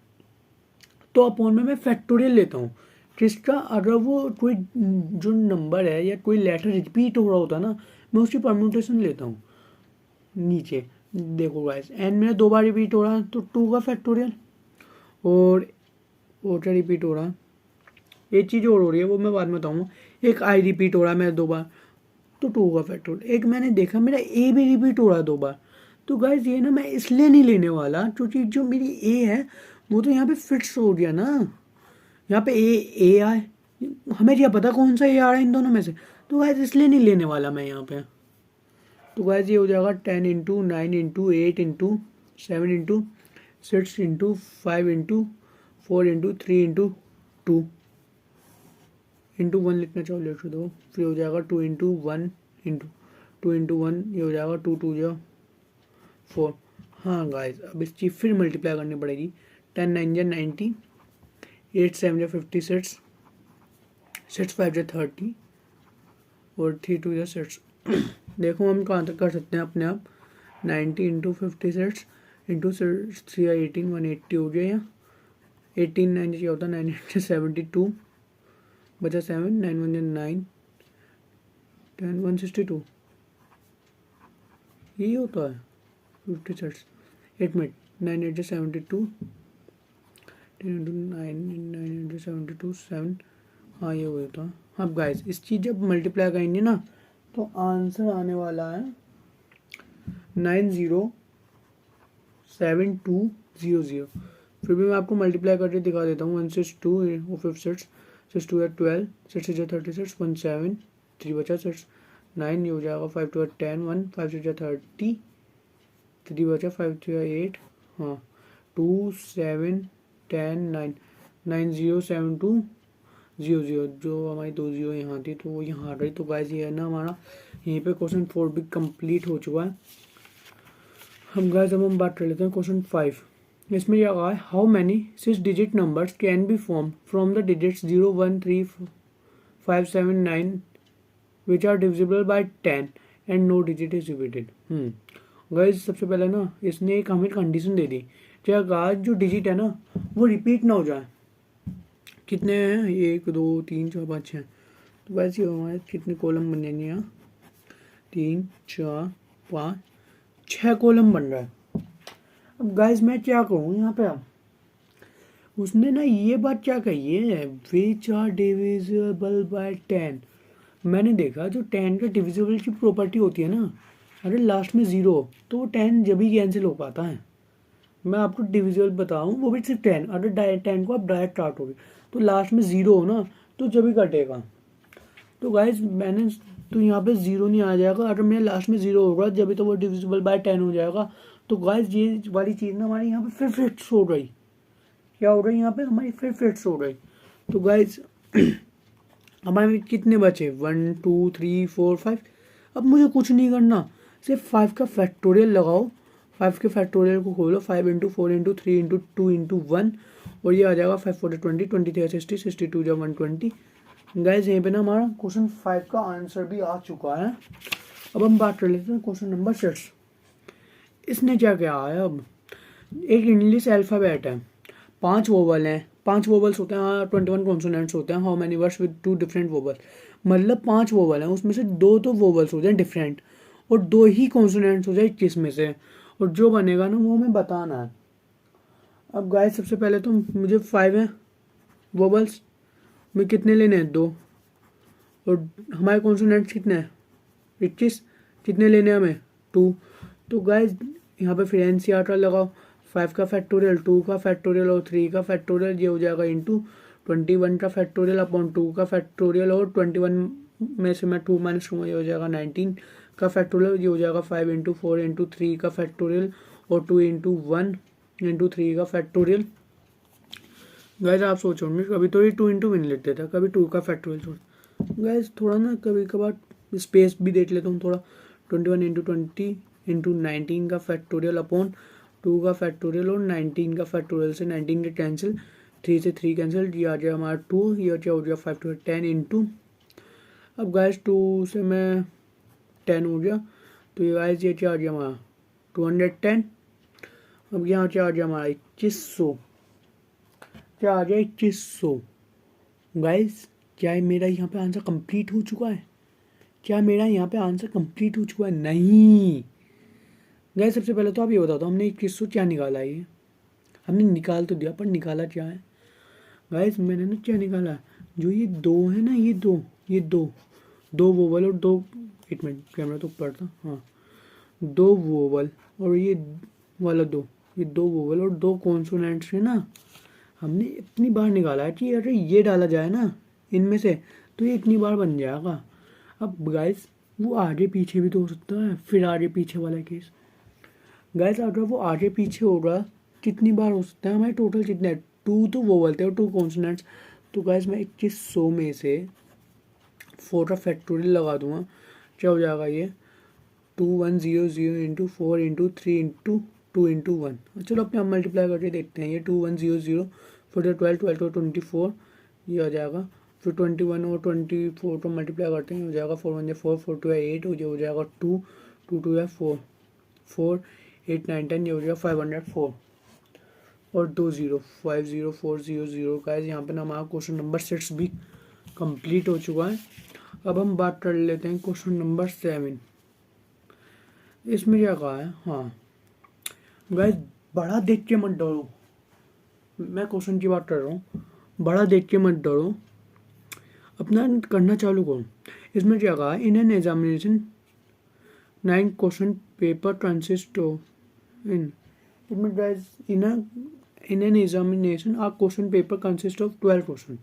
तो अपॉन में मैं फैक्टोरियल लेता हूँ किसका, अगर वो कोई जो नंबर है या कोई लेटर रिपीट हो रहा होता है ना, मैं उसकी परम्यूटेशन लेता हूँ। नीचे देखो गाइस, एन मेरा 2 बार रिपीट हो रहा है तो 2 का फैक्टोरियल, और ओटा रिपीट हो रहा है, एक चीज़ और हो रही है वो मैं बाद में बताऊँगा, एक आई रिपीट हो रहा है मेरा 2 बार तो 2 का फैक्टोरियल, एक मैंने देखा मेरा ए भी रिपीट हो रहा है 2 बार। तो गाइस ये ना मैं इसलिए नहीं लेने वाला क्योंकि जो मेरी ए है वो तो यहाँ पे फिक्स हो गया ना, यहाँ पे ए आए, हमें क्या पता कौन सा ए आ रहा है इन दोनों में से, तो गाइस इसलिए नहीं लेने वाला मैं यहाँ पे। तो गाइस ये हो जाएगा 10 into 9 into 8 into 7 into 6 into 5 into 4 into 3 into 2 into 1 लिखना चाहो लिख दो, फिर हो जाएगा 2 इंटू 1 इंटू 2 इंटू 1, ये हो जाएगा 2 2 जो 4। हाँ गाइस अब इसकी फिर मल्टीप्लाई करनी पड़ेगी, 10 9 जा 90, 8 7 जा 56, 6 5 जा 30 और 3 2 जा 6। देखो हम कहाँ तक कर सकते हैं अपने आप, 90 इंटू 56 इंटू 3 18 180 हो गया, यहाँ 18 9 क्या होता है 9 8 72 बचा 7 9 1 9 10 162, यही होता है 56 8 मिनट 9 8 72 10 इंटू 9 9 इंटू 72 7। हाँ ये होता है। अब गाइस इस चीज़ जब मल्टीप्लाई करेंगे ना तो आंसर आने वाला है 907200। फिर भी मैं आपको मल्टीप्लाई करके दिखा देता हूँ, 1 6 2 वो 5 6 6 2 12 6 6 36 1 7 3 बचा 6 9, ये हो जाएगा 5 2 10 1 5 6 30 3 बचा 5 3 8, हाँ 2 7 10 9 907200, जो हमारी 2 0 यहाँ थी तो वो यहाँ आ गई। तो गाइस ये है ना हमारा यहीं पे क्वेश्चन 4 भी कंप्लीट हो चुका है। अब हम बात कर लेते हैं क्वेश्चन 5। इसमें क्या कहा है, how many 6 digit numbers can be form from the digits 0 1 3 5 7 9 which are divisible by 10 and no digit is repeated. Guys सबसे पहले ना इसने एक हमें कंडीशन दे दी, क्या कहा जो डिजिट है ना वो रिपीट ना हो जाए। कितने हैं, 1 2 3 4 5 6, तो वैसे हमारे कितने कॉलम बन जाएंगे, यहाँ 3 4 5 6 कॉलम बन रहा है। अब गाइस मैं क्या कहूँ यहाँ पे, अब उसने ना ये बात क्या कही है, विच आर डिविजिबल बाय 10। मैंने देखा जो 10 का डिविजिबल की प्रॉपर्टी होती है ना, अगर लास्ट में 0 तो वो 10 जब ही कैंसिल हो पाता है। मैं आपको डिविजिबल बताऊँ वो भी सिर्फ 10, अगर 10 को आप डायरेक्ट काटोगे तो लास्ट में 0 हो ना तो जब ही कटेगा। तो गाइस मैंने तो यहाँ पे 0 नहीं आ जाएगा, अगर मेरे लास्ट में 0 होगा जब भी तो वो डिविजिबल बाय 10 हो जाएगा। तो गाइस ये वाली चीज़ ना हमारी यहाँ पे फिर फिक्स हो गई, क्या हो रहा है यहाँ पे हमारी फिर फिक्स हो गई। तो गाइस हमारे कितने बचे, 1 2 3 4 5। अब मुझे कुछ नहीं करना, सिर्फ 5 का फैक्टोरियल लगाओ, 5 के फैक्टोरियल को खोलो, 5 इंटू 4 इंटू 3 इंटू 2 इंटू 1, और ये आ जाएगा 5 4 20 23 60 62 जब 120। गाइस यहीं पे ना हमारा क्वेश्चन 5 का आंसर भी आ चुका है। अब हम बात कर लेते हैं क्वेश्चन नंबर 6। इसने क्या क्या है, अब एक इंग्लिश अल्फ़ाबेट है, 5 वोवल हैं, 5 वोवल्स होते हैं, 21 कॉन्सोनेंट्स होते हैं, how many words with 2 different vowel, मतलब 5 वोवल हैं उसमें से 2 तो वोवल्स हो जाए डिफरेंट और 2 ही कॉन्सोनेंट्स हो जाए 21 में से, और जो बनेगा ना वो हमें बताना है। अब गाइस सबसे पहले तो मुझे 5 है वोवल्स में कितने लेने हैं, 2, और हमारे कॉन्सोनेंट्स कितने हैं 21, कितने लेने हैं हमें 2। तो गाइस यहाँ पे फिर NCR लगाओ, 5 का फैक्टोरियल 2 का फैक्टोरियल और 3 का फैक्टोरियल, ये हो जाएगा इंटू 21 का फैक्टोरियल अपॉन 2 का फैक्टोरियल, और 21 में से मैं 2 माइनस करूँगा, ये हो जाएगा 19 का फैक्टोरियल, ये हो जाएगा 5 इंटू 4 इंटू 3 का फैक्टोरियल और 2 इंटू 1 इंटू 3 का फैक्टोरियल। गाइस आप सोचो कभी तो ये 2 इंटू वन लेते था, कभी 2 का फैक्टोरियल छोड़। गाइस थोड़ा ना कभी कभार स्पेस भी देख लेता हूँ थोड़ा। 21 इंटू 20 इंटू 19 का फैक्टोरियल अपॉन 2 का फैक्टोरियल और 19 का फैक्टोरियल से 19 के कैंसिल, 3 से 3 कैंसिल, ये आ जाए हमारा 2, ये हो गया 5 to 10 इंटू, अब गाइस 2 से मैं 10 हो गया तो ये गाइस ये क्या आ गया हमारा 210। अब यहाँ क्या आ गया हमारा 2100, क्या आ गया 2100। गाइस क्या मेरा यहाँ पे आंसर कंप्लीट हो चुका है? क्या मेरा यहाँ पे आंसर कंप्लीट हो चुका है? नहीं गाइस, सबसे पहले तो आप ये बताओ तो हमने 2100 क्या निकाला है? ये हमने निकाल तो दिया पर निकाला क्या है? गाइस मैंने ना क्या निकाला, जो ये दो है ना, ये दो वोवल और दो, एक मिनट कैमरा तो ऊपर था, हाँ, दो वोवल और ये वाला ये दो वोवल और दो कॉन्सोनेंट्स है ना, हमने इतनी बार निकाला है कि अरे ये डाला जाए ना इनमें से तो ये इतनी बार बन जाएगा। अब गाइस वो आगे पीछे भी तो हो सकता है, फिर आगे पीछे वाला केस। गाइस अगर वो आगे पीछे होगा कितनी बार हो सकता है? हमारे टोटल कितने हैं? 2 तो वोवल थे और 2 कॉन्सोनेंट्स। तो गाइस मैं 2100 में से 4 का फैक्टोरियल लगा दूंगा, क्या हो जाएगा ये 2100 इंटू 4 इंटू 3 इंटू 2 इंटू 1। चलो अपने आप मल्टीप्लाई करके देखते हैं। ये 2100 4 12 12 और 24 ये आ जाएगा, फिर 21 और 24 को मल्टीप्लाई करते हैं, हो जाएगा 4 1 4 4 2 8, हो जाएगा 2 2 2 है 4 4 8 9 10, ये हो जाएगा 504 और 2 0 5 0 4 0 0। गाइस यहाँ पे ना हमारा क्वेश्चन नंबर 6 भी कंप्लीट हो चुका है। अब हम बात कर लेते हैं क्वेश्चन नंबर 7। इसमें क्या कहा है? हाँ गाइस बड़ा देख के मत डरो, मैं क्वेश्चन की बात कर रहा हूँ, बड़ा देख के मत डरो, अपना करना चालू करो। इसमें क्या कहा है? In an examination 9 question paper consist of इसमें गाइस इन एन एग्जामिनेशन आ question paper consist of 12 question.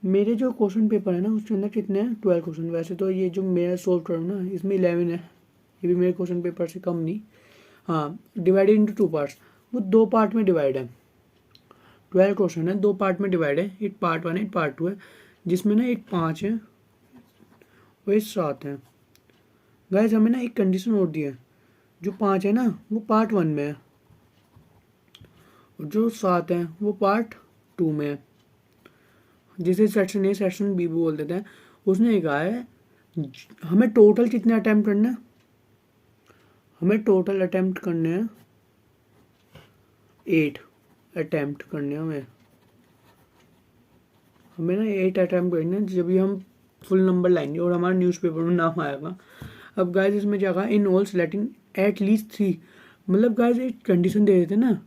मेरे जो क्वेश्चन पेपर है ना उसके अंदर कितने हैं? 12 क्वेश्चन। वैसे तो ये जो मेरा सोल्व करूँ ना इसमें 11 है, ये भी मेरे क्वेश्चन पेपर से कम नहीं। हाँ डिवाइडेड इंटू 2 पार्ट्स, वो 2 पार्ट में डिवाइड है। 12 क्वेश्चन है, 2 पार्ट में डिवाइड है, एक पार्ट 1 एक पार्ट 2 है, जिसमें ना एक 5 है और एक 7 है। गाइस हमें ना एक कंडीशन और दी है, जो 5 है ना वो पार्ट 1 में है और जो 7 है वो पार्ट 2 में है, जिसे सेक्शन ए सेक्शन बी भी बोल देते हैं। उसने कहा है हमें टोटल कितने अटैम्प्ट करने हैं? हमें टोटल अटैम्प्ट करने हैं 8 अटैम्प्ट करने हैं हमें ना 8 अटैम्प्ट करने हैं, जब भी हम फुल नंबर लाएंगे और हमारा न्यूज़पेपर में नाम आएगा। अब गाइस इसमें क्या कहा? In all selecting at least 3, मतलब गाइस एक कंडीशन दे देते ना,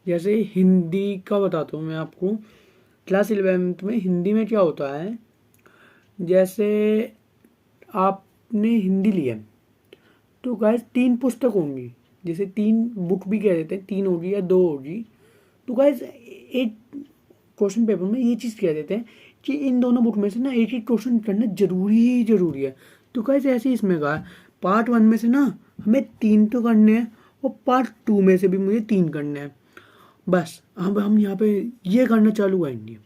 जैसे हिंदी का बताता हूँ मैं आपको। क्लास 11th में हिंदी में क्या होता है, जैसे आपने हिंदी लिया तो गाइस 3 पुस्तक होंगी, जैसे 3 बुक भी कह देते हैं, 3 होगी या 2 होगी। तो गाइस एक क्वेश्चन पेपर में ये चीज़ कह देते हैं कि इन दोनों बुक में से ना एक एक क्वेश्चन करना जरूरी है। तो गाइस ऐसे इसमें कहा पार्ट 1 में से ना हमें 3 तो करने हैं और पार्ट 2 में से भी मुझे 3 करने हैं। बस अब हम यहाँ पे ये करना चालू करेंगे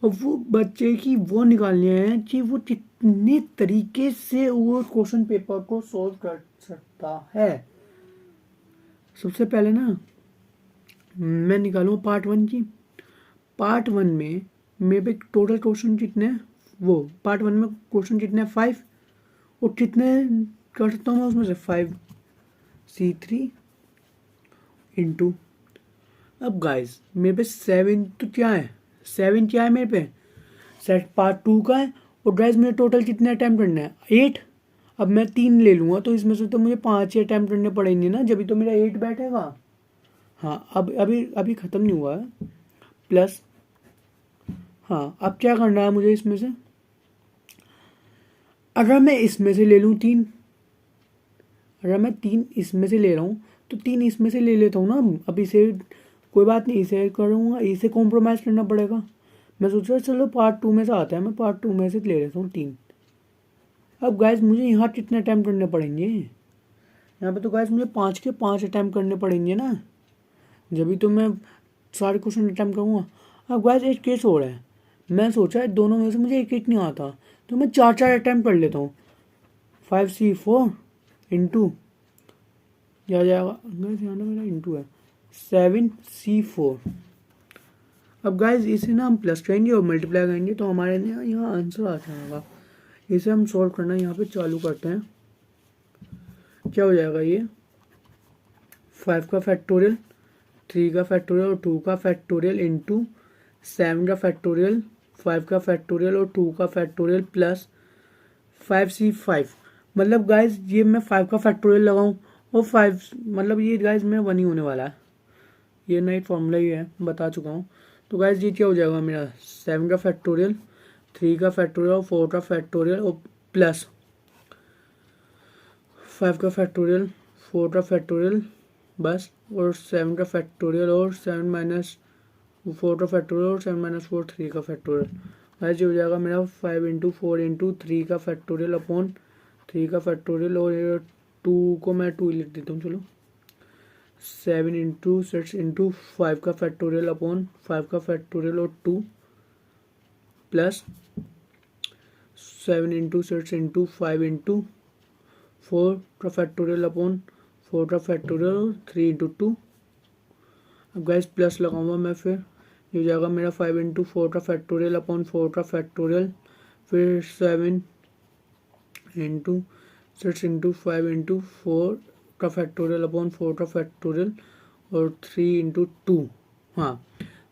और वो बच्चे की वो निकालनी है कि वो कितने तरीके से वो क्वेश्चन पेपर को सॉल्व कर सकता है। सबसे पहले ना मैं निकालूँ पार्ट 1 की। पार्ट 1 में मेरे पे टोटल क्वेश्चन कितने हैं? वो पार्ट 1 में क्वेश्चन कितने हैं? 5, और कितने कर सकता हूँ मैं उसमें से? 5C3 इंटू, अब गाइस मेरे पे 7 तो क्या है, 7 क्या है मेरे पे? सेट पार्ट 2 का है। और गाइस मेरे टोटल कितने अटैम्प्ट करने हैं? 8। अब मैं 3 ले लूँगा तो इसमें से तो मुझे 5 ही अटैम्प्ट करने पड़ेंगे ना, जब तो मेरा 8 बैठेगा। हाँ अब अभी ख़त्म नहीं हुआ है, प्लस हाँ अब क्या करना है मुझे इसमें से? अगर मैं इसमें से ले लूँ 3, अगर मैं 3 इसमें से ले रहा हूँ तो 3 इसमें से ले लेता हूँ ना। अब इसे कोई बात नहीं, इसे करूँगा, इसे कॉम्प्रोमाइज़ करना पड़ेगा। मैं सोच रहा चलो पार्ट 2 में से आता है, मैं पार्ट 2 में से ले लेता हूँ 3। अब गाइस मुझे यहाँ कितने अटैम्प्ट करने पड़ेंगे? यहाँ पे तो गाइस मुझे 5 के 5 अटैम्प्ट करने पड़ेंगे ना। जब भी तो मैं सारे क्वेश्चन अटैम्प्ट करूँगा। अब गाइस एक केस हो रहा है, मैं सोचा दोनों में से मुझे एक एक नहीं आता, तो मैं 4 अटैम्प्ट कर लेता हूँ। 5C4 इंटू क्या जाएगा गाइस, यहाँ ना मेरा इंटू है 7C4। अब गाइस इसे ना हम प्लस करेंगे और मल्टीप्लाई करेंगे तो हमारे यहाँ आंसर आ जाएगा। इसे हम सॉल्व करना यहाँ पे चालू करते हैं। क्या हो जाएगा ये 5 का फैक्टोरियल, 3 का फैक्टोरियल और 2 का फैक्टोरियल इंटू 7 का फैक्टोरियल, 5 का फैक्टोरियल और 2 का फैक्टोरियल प्लस 5C5। मतलब गाइज ये मैं 5 का फैक्टोरियल लगाऊं और 5 मतलब ये गाइज मेरा 1 ही होने वाला है। ये नई फॉर्मूला ही है, बता चुका हूँ। तो गाइज ये क्या हो जाएगा मेरा 7 का फैक्टोरियल, 3 का फैक्टोरियल और 4 का फैक्टोरियल और प्लस 5 का फैक्टोरियल, 4 का फैक्टोरियल बस, और 7 का फैक्टोरियल और 7 माइनस 4 का फैक्टोरियल और 7 माइनस 4 3 का फैक्टोरियल। गाइज ये हो जाएगा मेरा 5 इंटू 4 इंटू 3 का फैक्टोरियल अपॉन 3 का फैक्टोरियल, और 2 को मैं 2 लिख देता हूँ चलो। 7 इंटू 6 इंटू 5 का फैक्टोरियल अपॉन 5 का फैक्टोरियल और 2 प्लस 7 इंटू 6 इंटू 5 इंटू 4 का फैक्टोरियल अपॉन 4 का फैक्टोरियल और 3 इंटू 2। अब गाइस प्लस लगाऊंगा मैं, फिर ये हो जाएगा मेरा 5 इंटू 4 का फैक्टोरियल अपॉन 4 का फैक्टोरियल, फिर 7 इंटू 6 इंटू 5 इंटू 4 का फैक्टोरियल अपॉन 4 का फैक्टोरियल और 3 इंटू 2। हाँ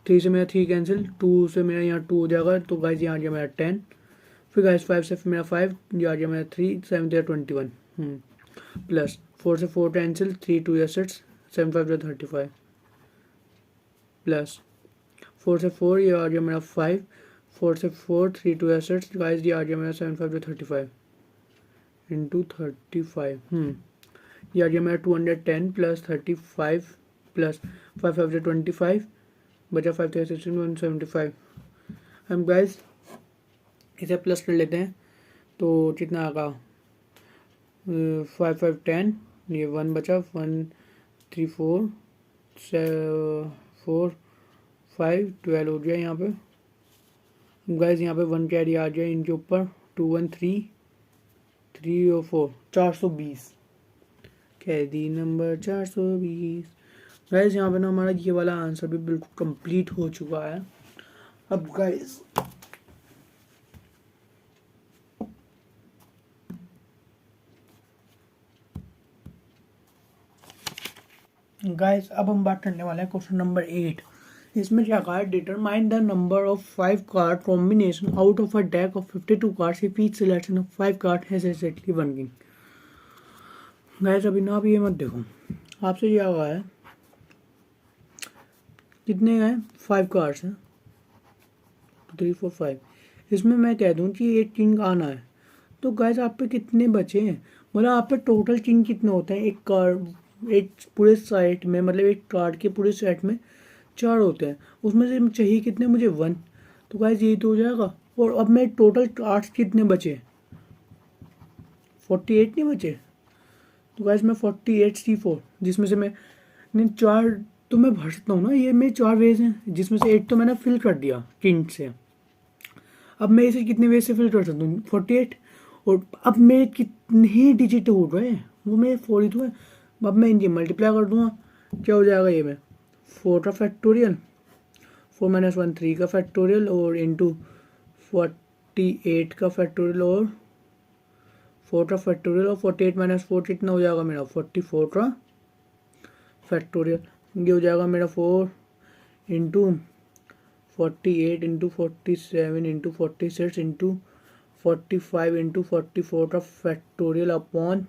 3 से मेरा 3 कैंसिल, 2 से मेरा यहाँ 2 हो जाएगा, तो गाइस यहाँ आ गया मेरा 10। फिर गाइस 5 से मेरा 5, ये आ गया मेरा 3, 7 से 21 प्लस 4 से 4 कैंसिल, 3 2 या 6, 7 5 35 प्लस 4 से 4 ये आ गया मेरा 5, 4 से 4 3 2 या 6 गाइस ये आ गया मेरा 7 5 35 इंटू 35 ये आ गया मेरा 210 प्लस 35 प्लस 5 5 25 बचा 5 175। हम गाइस इसे प्लस कर लेते हैं तो कितना आगा 5 5 10, ये 1 बचा 1 3 4 4 5 12 हो गया यहाँ पे। गाइस यहाँ पे 1 कैरी आ गया इनके ऊपर, 2 1 3 3 और 4 420, कैदी नंबर 420। गाइस यहाँ पे ना हमारा ये वाला आंसर भी बिल्कुल कंप्लीट हो चुका है। अब गाइस अब हम बात करने वाले हैं क्वेश्चन नंबर 8। इसमें क्या कहा है, determine the number of 5 card combination out of a deck of 52 cards if each selection of 5 card has exactly 1 king. Guys अभी ना आप ये मत देखो, आपसे ये हुआ है कितने हैं 5 कार्ड्स हैं 3 4 5, इसमें मैं कह दूं कि एक किंग आना है, तो गाइस आप पे कितने बचे हैं, मतलब आप पे टोटल किंग कितने होते हैं एक कार्ड, एक पूरे सेट में, मतलब एक कार्ड के पूरे सेट में 4 होते हैं, उसमें से चाहिए कितने मुझे 1, तो गाइस यही तो हो जाएगा। और अब मैं टोटल कार्ड्स कितने बचे 48 नहीं बचे, तो गाइस मैं 48C4 जिसमें से मैं 4 तो मैं भर सकता हूँ ना, ये मेरे 4 वेज हैं जिसमें से 8 तो मैंने फिल कर दिया किंग से। अब मैं इसे कितने वेज से फिल कर सकता हूँ 48, और अब मेरे कितने डिजिट हो गए वो मेरे 4 ही तो है। अब मैं इनकी मल्टीप्लाई कर दूंगा, क्या हो जाएगा ये में 4 का फैक्टोरियल, 4 माइनस 1 3 का फैक्टोरियल और इंटू 48 का फैक्टोरियल और 4 का फैक्टोरियल, और 48 माइनस 4 कितना हो जाएगा मेरा 44 का फैक्टोरियल। ये हो जाएगा मेरा 4 into 48 into 47 into 46 into 45 into 44 का factorial upon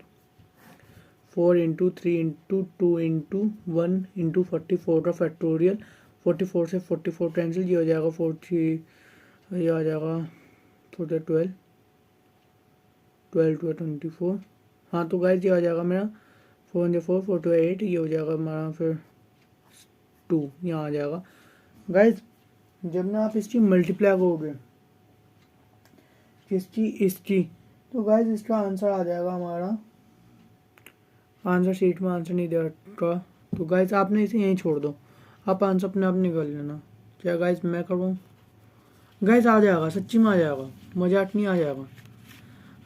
4 into 3 into 2 into 1 into 44 का फैक्टोरियल। 44 से 44 कैंसिल, ये हो जाएगा 43, ये आ जाएगा 12 12 टू 24। हाँ तो गाइस ये आ जाएगा मेरा 4 4 4 2 8, ये हो जाएगा हमारा फिर 2 यहाँ आ जाएगा। गाइस जब ना आप इसकी मल्टीप्लाई करोगे इसकी तो गाइस इसका आंसर आ जाएगा हमारा, आंसर शीट में आंसर नहीं दे रखा तो गाइस आपने इसे यहीं छोड़ दो, आप आंसर अपने आप निकाल लेना। क्या गाइस मैं करूँ? गाइस आ जाएगा, सच्ची में आ जाएगा, मजाक नहीं, आ जाएगा।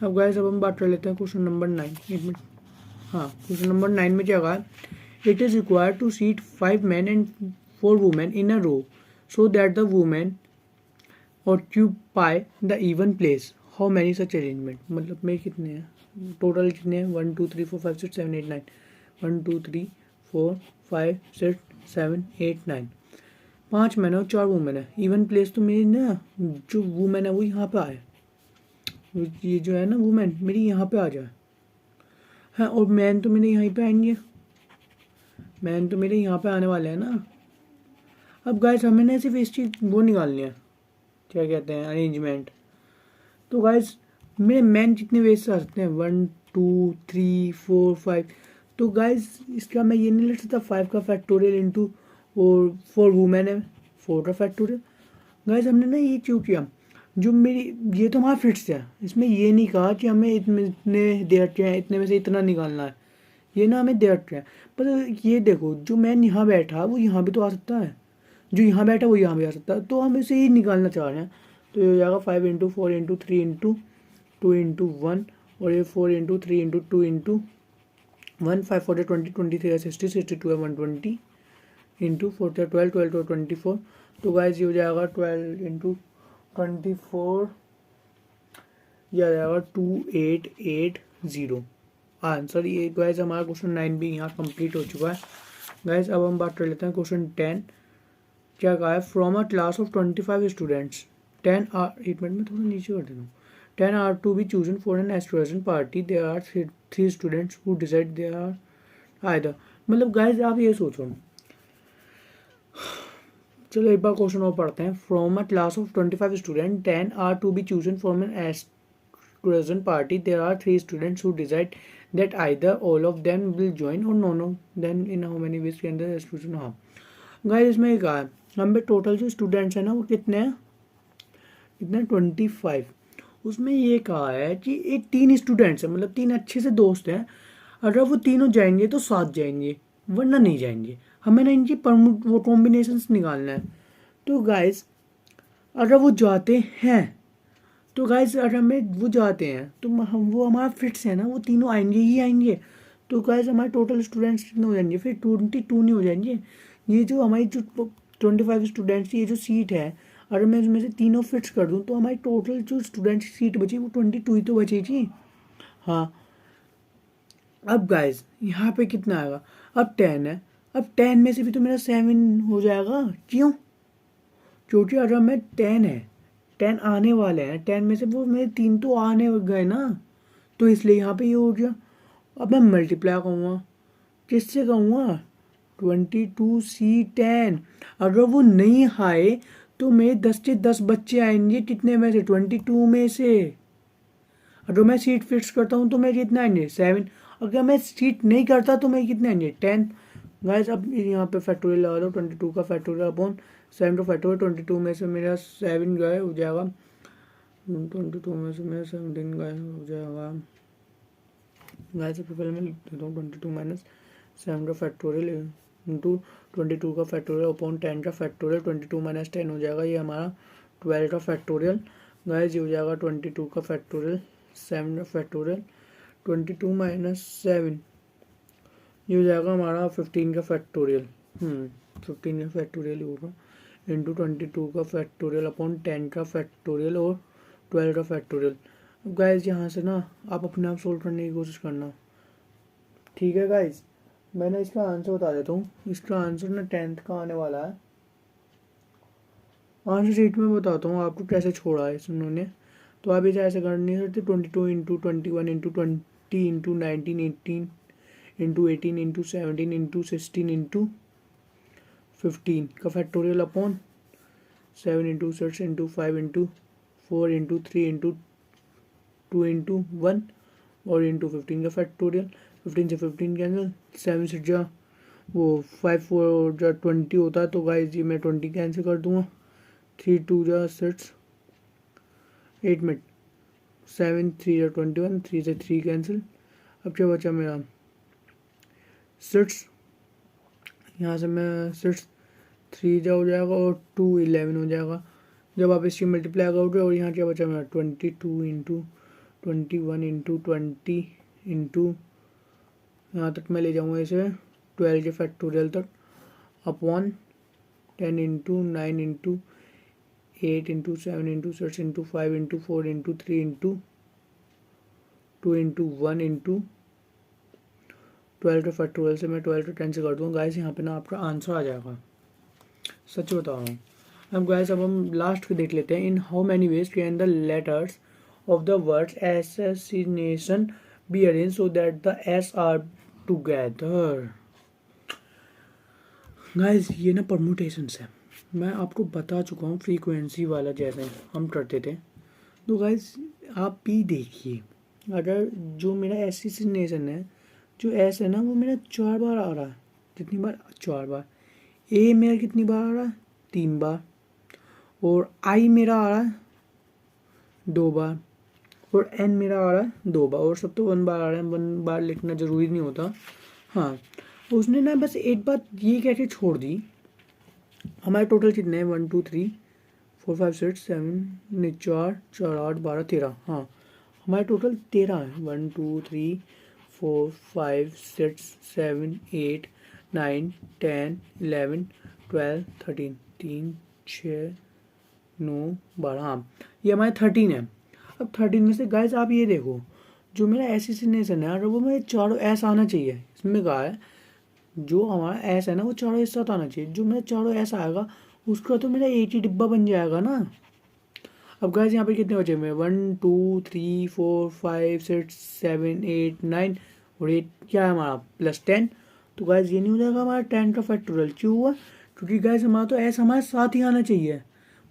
अब गाइस अब हम बात कर लेते हैं क्वेश्चन नंबर 9। एक मिनट, हाँ क्वेश्चन नंबर 9 में क्या कहा? It is required to seat 5 men and 4 women in a row so that the women occupy the even place. How many such arrangement? मतलब में कितने हैं टोटल, कितने हैं? 1 2 3 4 5 6 7 8 9, 1 2 3 4 5 6 7 8 9, 5 मैन है और 4 वुमेन है। इवन प्लेस तो मेरी ना, जो वुमेन है वो यहाँ पे आए, ये जो है ना वुमेन मेरी यहाँ पे आ जाए। हाँ, और मैन तो मेरे यहीं पे आएंगे, मैन तो मेरे यहाँ पे आने वाले हैं ना। अब गाइस हमें ना सिर्फ इस चीज़ वो निकालनी है, क्या कहते हैं, अरेंजमेंट। तो गाइस मेरे मैन कितने वेज से आ सकते हैं? 1 2 3 4 5। तो गाइस इसका मैं ये नहीं लिख सकता 5 का फैक्टोरियल इंटू और 4 वुमेन है 4 का फैक्टोरियल। गाइस हमने ना ये क्यों किया, जो मेरी ये तो हमारा फिट्स है, इसमें ये नहीं कहा कि हमें इतने दे रखे हैं, इतने में से इतना निकालना है, ये ना हमें दे रखे हैं। पर ये देखो, जो मैन यहाँ बैठा वो यहाँ भी तो आ सकता है, जो यहाँ बैठा वो यहाँ भी आ सकता है, तो हम इसे ही निकालना चाह रहे हैं। तो ये हो जाएगा 5 इंटू 4 इंटू 3 इंटू 2 इंटू 1, और ये 4 इंटू 3 इंटू 2 इंटू 1, 5 4 20 23 60 62 है 120 इंटू 4 12 12 24। तो गाइस ये हो जाएगा 12 इंटू 24, ये आ जाएगा 2880 आंसर। ये गाइस हमारा क्वेश्चन 9 भी यहाँ कंप्लीट हो चुका है। गाइस अब हम बात कर लेते हैं क्वेश्चन 10। क्या कहा है? From a class of 25 students 10 are, एक मिनट में थोड़ा नीचे कर देता हूँ, 10 are to be chosen for an excursion party, there are 3 students who decide they are either. मतलब गाइस आप ये सोचो, चलो एक बार क्वेश्चन और पढ़ते हैं। From a class of 25 student 10 are to be chosen from an excursion party, there are 3 students who decide that either all of them will join or none of them in how many ways can the exclusion harm। Guys इसमें ये कहा है हम पे total जो students हैं ना वो कितने हैं, कितने 25। उसमें ये कहा है कि एक 3 स्टूडेंट्स हैं, मतलब 3 अच्छे से दोस्त हैं, अगर वो तीनों जाएंगे तो 7 जाएंगे वरना नहीं जाएंगे। हमें ना इनकी वो कॉम्बिनेशंस निकालना है। तो गाइस अगर वो जाते हैं, तो गाइस अगर हमें वो जाते हैं तो हम वो हमारा फिट्स है ना, वो तीनों आएंगे ही आएंगे। तो गाइस हमारे टोटल स्टूडेंट्स कितने हो जाएंगे फिर? 22 नहीं हो जाएंगे। ये जो हमारी जो 25 स्टूडेंट्स ये जो सीट है, अगर मैं इसमें से तीनों फिट्स कर दूँ तो हमारी टोटल जो स्टूडेंट्स की सीट बची वो 22 ही तो बचेगी। हाँ, अब गाइस यहाँ पे कितना आएगा? अब 10 है, अब 10 में से भी तो मेरा 7 हो जाएगा। क्यों? क्योंकि अगर मैं 10 है, 10 आने वाले हैं, 10 में से वो मेरे 3 तो आने गए ना, तो इसलिए यहाँ पे ये हो गया। अब मैं मल्टीप्लाई करूँगा, किससे करूँगा? 22C10। अगर वो नहीं आए तो मेरे 10 से 10 बच्चे आएंगे, कितने में से? 22 में से। अगर मैं सीट फिक्स करता हूँ तो मेरे कितने आएंगे? 7। अगर मैं सीट नहीं करता तो मेरे कितने आएंगे? 10। गाइस अब यहाँ पे फैक्टोरियल लगा दो, 22 का फैक्टोरियल अपॉन 7 का फैक्टोरियल। 22 में से मेरा 7 गए हो जाएगा, 22 में से मेरा 17 गए हो जाएगा। गाइस सबसे पहले मैं लिख देता हूँ 22 माइनस 7 का फैक्टोरियल इंटू 22 का फैक्टोरियल अपॉन 10 का फैक्टोरियल। 22 माइनस 10 हो जाएगा ये हमारा 12 का फैक्टोरियल। गाइस ये हो जाएगा 22 का फैक्टोरियल 7 का फैक्टोरियल। 22 माइनस 7 ये हो जाएगा हमारा 15 का फैक्टोरियल। 15 का फैक्टोरियल होगा इंटू 22 का फैक्टोरियल अपॉन 10 का फैक्टोरियल और 12 का फैक्टोरियल। अब गाइस यहाँ से ना आप अपने आप सोल्व करने की कोशिश करना, ठीक है गाइस? मैंने इसका आंसर बता देता हूँ। इसका आंसर ना 10th का आने वाला है। आंसर शीट में बताता हूँ आपको कैसे छोड़ा है उन्होंने। तो आप इसे ऐसे कर नहीं सकते, 22 into 21 into 20 into 19 18 into 18 into 17 into 16 into 15 का factorial upon 7 into 6 into 5 into 4 into 3 into 2 into 1 और इंटू 15 का फैक्टोरियल। 15 से 15 कैंसिल, 7 से जा वो 5 4 जा 20 होता है, तो गाइस ये मैं 20 कैंसिल कर दूंगा। 3 2 जा 6 8 मिनट, 7 3 जा 21, 3 से 3 कैंसिल। अब क्या बचा मेरा 6, यहाँ से मैं 6 3 जा हो जाएगा और 2 11 हो जाएगा। जब आप इसकी मल्टीप्लाई करोगे और यहाँ क्या बचा मेरा 22 इंटू 21 इंटू 20 इंटू यहाँ तक मैं ले जाऊँगा इसे 12 के फैक्टोरियल तक upon 10 into 9 into 8 into 7 into 6 into 5 into 4 into 3 into 2 into 1 into 12 के फैक्टोरियल से मैं 12 को 10 से कर दूँगा गाइस। यहाँ पे ना आपका आंसर आ जाएगा, सच बता रहा हूँ। अब गाइस अब हम लास्ट को देख लेते हैं। In how many ways can the letters of the words assassination be arrange so that the S R together. Guys ये ना परमुटेशंस है, मैं आपको बता चुका हूँ फ्रीक्वेंसी वाला जैसे हम करते थे। तो गाइस आप भी देखिए, अगर जो मेरा एसेसिनेशन है, जो एस है ना वो मेरा 4 बार आ रहा है। कितनी बार? 4 बार। ए मेरा कितनी बार आ रहा है? 3 बार। और आई मेरा आ रहा है 2 बार। और एन मेरा आ रहा है 2 बार। और सब तो 1 बार आ रहा है, 1 बार लिखना ज़रूरी नहीं होता। हाँ, उसने ना बस एक बात ये कह के छोड़ दी। हमारे टोटल कितने हैं? 1 2 3 4 5 6 7 नहीं 4 4 8 12 13। हाँ, हमारे टोटल 13 है। 1 2 3 4 5 6 7 8 9 10 11 12 13 3 6 9 12। हाँ, ये हमारे 13 है। अब 13 में से गाइस आप ये देखो, जो मेरा एसेसिनेशन है वो मेरे चारों एस आना चाहिए। इसमें कहा है जो हमारा एस है ना वो चारों एक साथ आना चाहिए। जो मेरा चारों एस आएगा उसका तो मेरा एक ही डिब्बा बन जाएगा ना। अब गाइस यहाँ पे कितने बचे हुए? 1 2 3 4 5 6 7 8 9 और 8 क्या है हमारा +10। तो गाइस ये नहीं हो जाएगा हमारा 10 का फैक्टोरियल। क्यों हुआ? क्योंकि गाइस हमारा तो एस हमारे साथ ही आना चाहिए,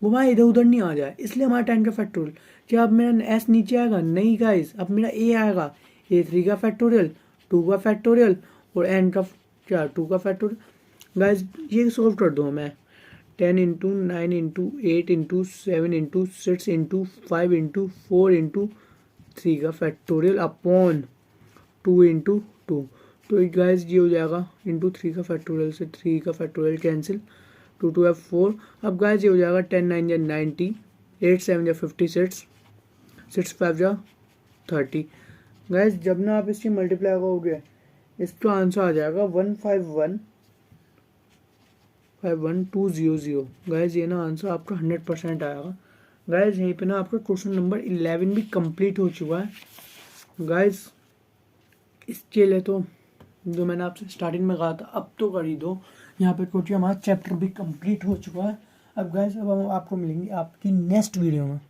वो हमारा इधर उधर नहीं आ जाए, इसलिए हमारा 10 का फैक्टोरियल। क्या अब मेरा एस नीचे आएगा? नहीं गाइस, अब मेरा ए आएगा। ए 3 का फैक्टोरियल, 2 का फैक्टोरियल और एन का क्या 2 का फैक्टोरियल। गाइस ये सॉल्व कर दो मैं 10 into 9 into 8 into 7 into 6 into 5 into 4 into 3 का फैक्टोरियल अपॉन 2 इंटू 2। तो गाइस ये हो जाएगा इंटू 3 का फैक्टोरियल से 3 का फैक्टोरियल कैंसिल, 2 2 है 4। अब गाइस ये हो जाएगा 10 9 या 90, 8 7 या 56, 6 5 या 30। गाइस जब ना आप इसकी मल्टीप्लाई करोगे इसका आंसर आ जाएगा 151,200। गाइस ये ना आंसर आपका 100% आएगा। गाइस यहीं पे ना आपका क्वेश्चन नंबर 11 भी कंप्लीट हो चुका है। गाइस इसके लिए तो जो मैंने आपसे स्टार्टिंग में कहा था अब तो कर ही दो। यहाँ पे क्योंकि हमारा चैप्टर भी कंप्लीट हो चुका है। अब गाइस अब हम आपको मिलेंगे आपकी नेक्स्ट वीडियो में।